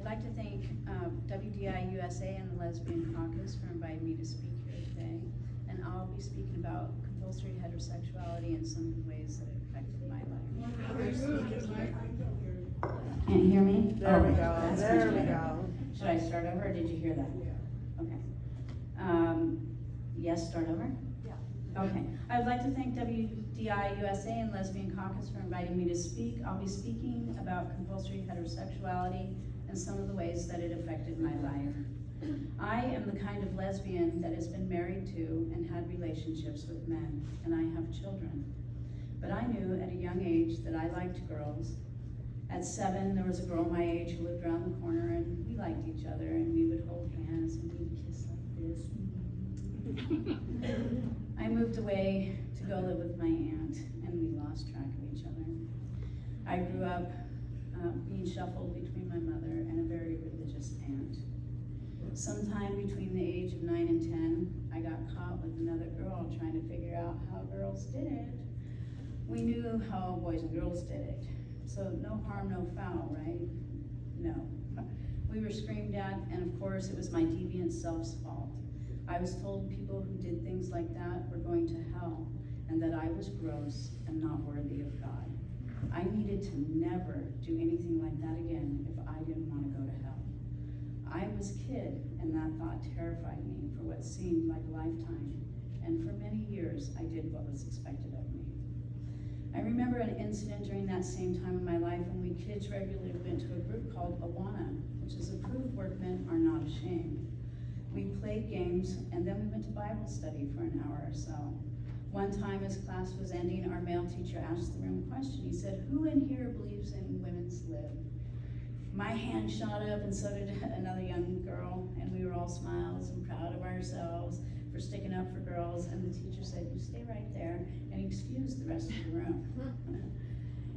like to thank WDI USA and the Lesbian Caucus for inviting me to speak here today. And I'll be speaking about compulsory heterosexuality and some of the ways that it affected my life. Can't hear me? There we go. That's There much we better. go. Should I start over, or did you hear that? Yeah. Okay. Yes, start over? Yeah. Okay. I would like to thank WDI USA and Lesbian Caucus for inviting me to speak. I'll be speaking about compulsory heterosexuality and some of the ways that it affected my life. I am the kind of lesbian that has been married to and had relationships with men, and I have children. But I knew at a young age that I liked girls. At 7, there was a girl my age who lived around the corner, and we liked each other, and we would hold hands and we'd kiss like this. I moved away to go live with my aunt, and we lost track of each other. I grew up being shuffled between my mother and a very religious aunt. Sometime between the age of 9 and 10, I got caught with another girl trying to figure out how girls did it. We knew how boys and girls did it. So no harm, no foul, right? No. We were screamed at, and of course it was my deviant self's fault. I was told people who did things like that were going to hell, and that I was gross and not worthy of God. I needed to never do anything like that again if I didn't want to go to hell. I was a kid, and that thought terrified me for what seemed like a lifetime, and for many years I did what was expected of me. I remember an incident during that same time in my life when we kids regularly went to a group called Awana, which is Approved Workmen Are Not Ashamed. We played games, and then we went to Bible study for an hour or so. One time as class was ending, our male teacher asked the room a question. He said, "Who in here believes in women's lib?" My hand shot up, and so did another young girl, and we were all smiles and proud of ourselves for sticking up for girls, and the teacher said, "You stay right there," and he excused the rest of the room.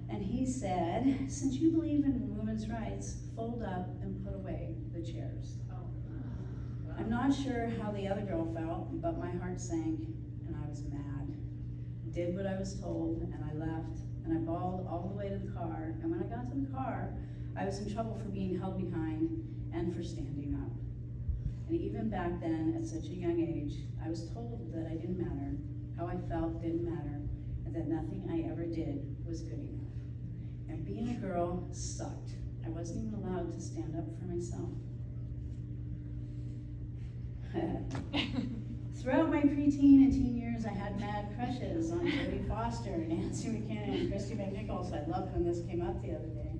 And he said, "Since you believe in women's rights, fold up and put away the chairs." I'm not sure how the other girl felt, but my heart sank, and I was mad. Did what I was told, and I left, and I bawled all the way to the car, and when I got to the car, I was in trouble for being held behind and for standing up. And even back then, at such a young age, I was told that I didn't matter, how I felt didn't matter, and that nothing I ever did was good enough. And being a girl sucked. I wasn't even allowed to stand up for myself. Throughout my preteen and teen years, I had mad crushes on Jodie Foster, Nancy McKinnon, and Christy McNichols. I loved when this came up the other day.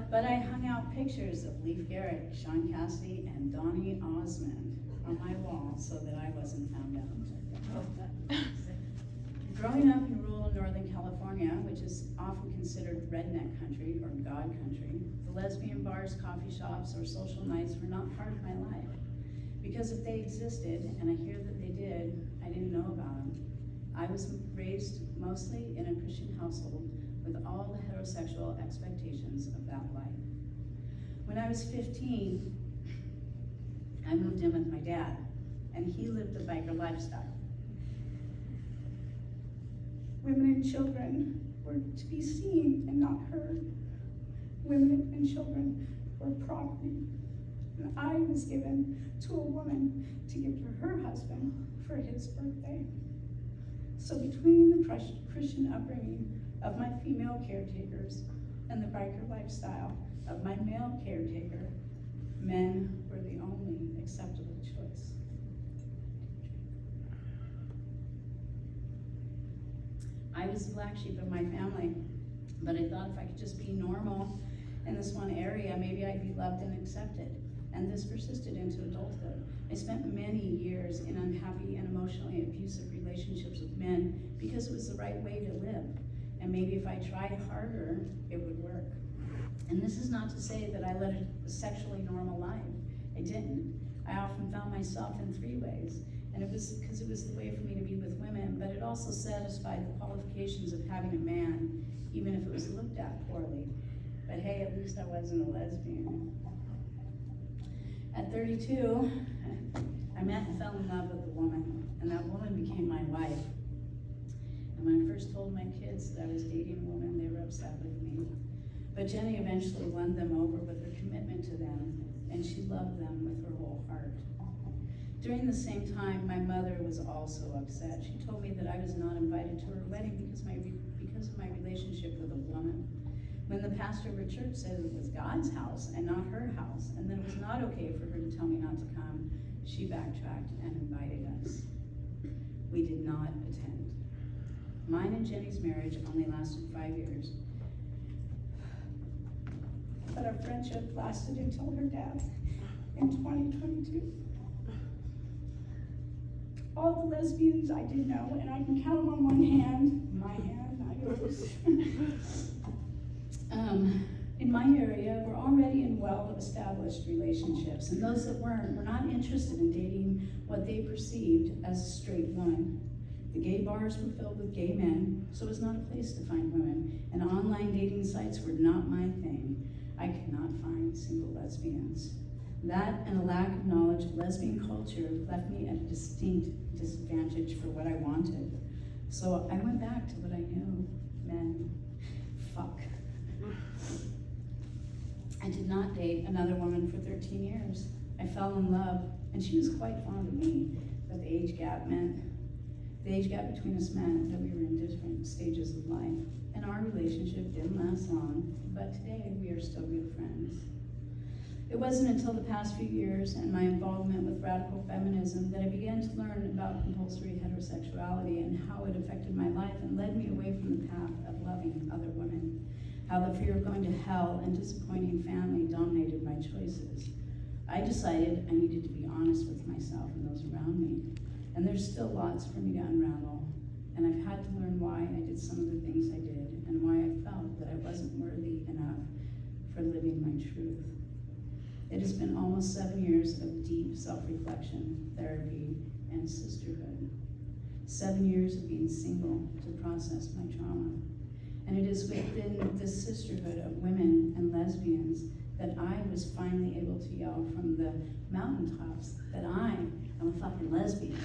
But I hung out pictures of Leif Garrett, Sean Cassidy, and Donny Osmond on my wall so that I wasn't found out. Growing up in rural Northern California, which is often considered redneck country or God country, the lesbian bars, coffee shops, or social nights were not part of my life. Because if they existed, and I hear that they did, I didn't know about them. I was raised mostly in a Christian household with all the heterosexual expectations of that life. When I was 15, I moved in with my dad, and he lived the biker lifestyle. Women and children were to be seen and not heard. Women and children were property. And I was given to a woman to give to her husband for his birthday. So between the Christian upbringing of my female caretakers and the biker lifestyle of my male caretaker, men were the only acceptable choice. I was the black sheep of my family, but I thought if I could just be normal in this one area, maybe I'd be loved and accepted. And this persisted into adulthood. I spent many years in unhappy and emotionally abusive relationships with men because it was the right way to live. And maybe if I tried harder, it would work. And this is not to say that I led a sexually normal life. I didn't. I often found myself in 3 ways. And it was because it was the way for me to be with women, but it also satisfied the qualifications of having a man, even if it was looked at poorly. But hey, at least I wasn't a lesbian. At 32, I met and fell in love with a woman, and that woman became my wife. And when I first told my kids that I was dating a woman, they were upset with me. But Jenny eventually won them over with her commitment to them and she loved them with her whole heart. During the same time, my mother was also upset. She told me that I was not invited to her wedding because of my relationship with a woman. When the pastor of her church said it was God's house and not her house, and that it was not okay for her to tell me not to come, she backtracked and invited us. We did not attend. Mine and Jenny's marriage only lasted 5 years, but our friendship lasted until her death in 2022. All the lesbians I did know, and I can count them on one hand, my hand, not yours. In my area, we're already in well-established relationships, and those that weren't were not interested in dating what they perceived as a straight woman. The gay bars were filled with gay men, so it was not a place to find women, and online dating sites were not my thing. I could not find single lesbians. That and a lack of knowledge of lesbian culture left me at a distinct disadvantage for what I wanted. So I went back to what I knew, men. Fuck. I did not date another woman for 13 years. I fell in love, and she was quite fond of me, but the age gap between us meant that we were in different stages of life, and our relationship didn't last long, but today we are still good friends. It wasn't until the past few years and my involvement with radical feminism that I began to learn about compulsory heterosexuality and how it affected my life and led me away from the path of loving other women. How the fear of going to hell and disappointing family dominated my choices. I decided I needed to be honest with myself and those around me. And there's still lots for me to unravel. And I've had to learn why I did some of the things I did and why I felt that I wasn't worthy enough for living my truth. It has been almost 7 years of deep self-reflection, therapy, and sisterhood. 7 years of being single to process my trauma. And it is within this sisterhood of women and lesbians that I was finally able to yell from the mountaintops that I am a fucking lesbian.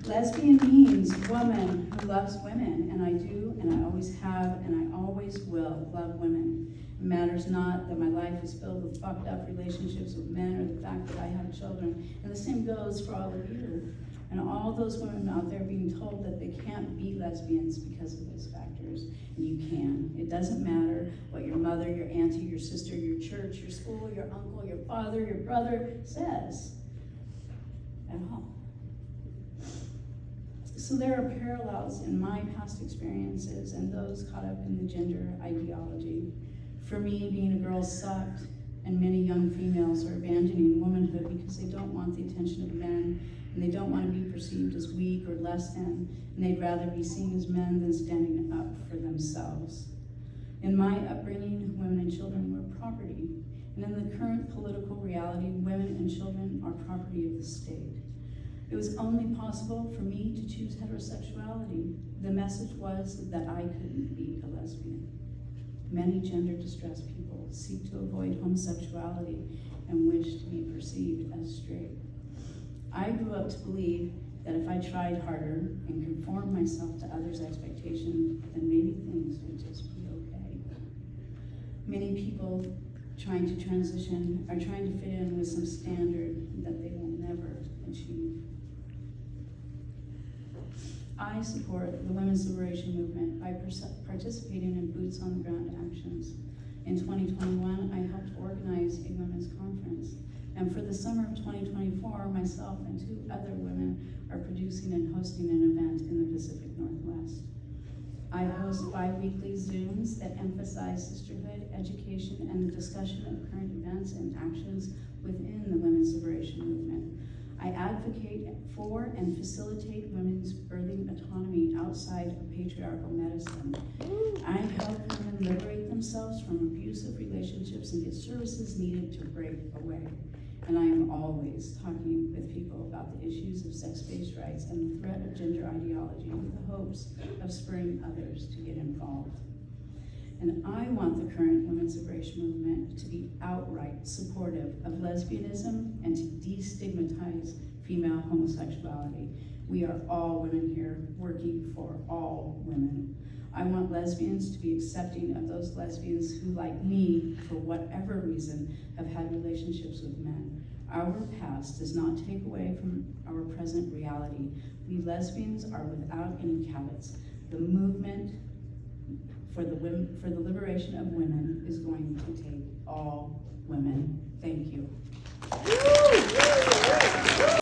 Lesbian means woman who loves women, and I do, and I always have, and I always will love women. It matters not that my life is filled with fucked up relationships with men or the fact that I have children. And the same goes for all of you. And all those women out there being told that they can't be lesbians because of those factors. And you can. It doesn't matter what your mother, your auntie, your sister, your church, your school, your uncle, your father, your brother says at all. So there are parallels in my past experiences and those caught up in the gender ideology. For me, being a girl sucked, and many young females are abandoning womanhood because they don't want the attention of men, and they don't want to be perceived as weak or less than, and they'd rather be seen as men than standing up for themselves. In my upbringing, women and children were property, and in the current political reality, women and children are property of the state. It was only possible for me to choose heterosexuality. The message was that I couldn't be a lesbian. Many gender-distressed people seek to avoid homosexuality and wish to be perceived as straight. I grew up to believe that if I tried harder and conformed myself to others' expectations, then maybe things would just be okay. Many people trying to transition are trying to fit in with some standard that they will never achieve. I support the women's liberation movement by participating in boots on the ground actions. In 2021, I helped organize a women's conference. And for the summer of 2024, myself and 2 other women are producing and hosting an event in the Pacific Northwest. I host bi-weekly Zooms that emphasize sisterhood, education, and the discussion of current events and actions within the women's liberation movement. I advocate for and facilitate women's birthing autonomy outside of patriarchal medicine. I help women liberate themselves from abusive relationships and get services needed to break away. And I am always talking with people about the issues of sex-based rights and the threat of gender ideology with the hopes of spurring others to get involved. And I want the current women's liberation movement to be outright supportive of lesbianism and to destigmatize female homosexuality. We are all women here working for all women. I want lesbians to be accepting of those lesbians who, like me, for whatever reason, have had relationships with men. Our past does not take away from our present reality. We lesbians are without any caveats. The movement for the liberation of women is going to take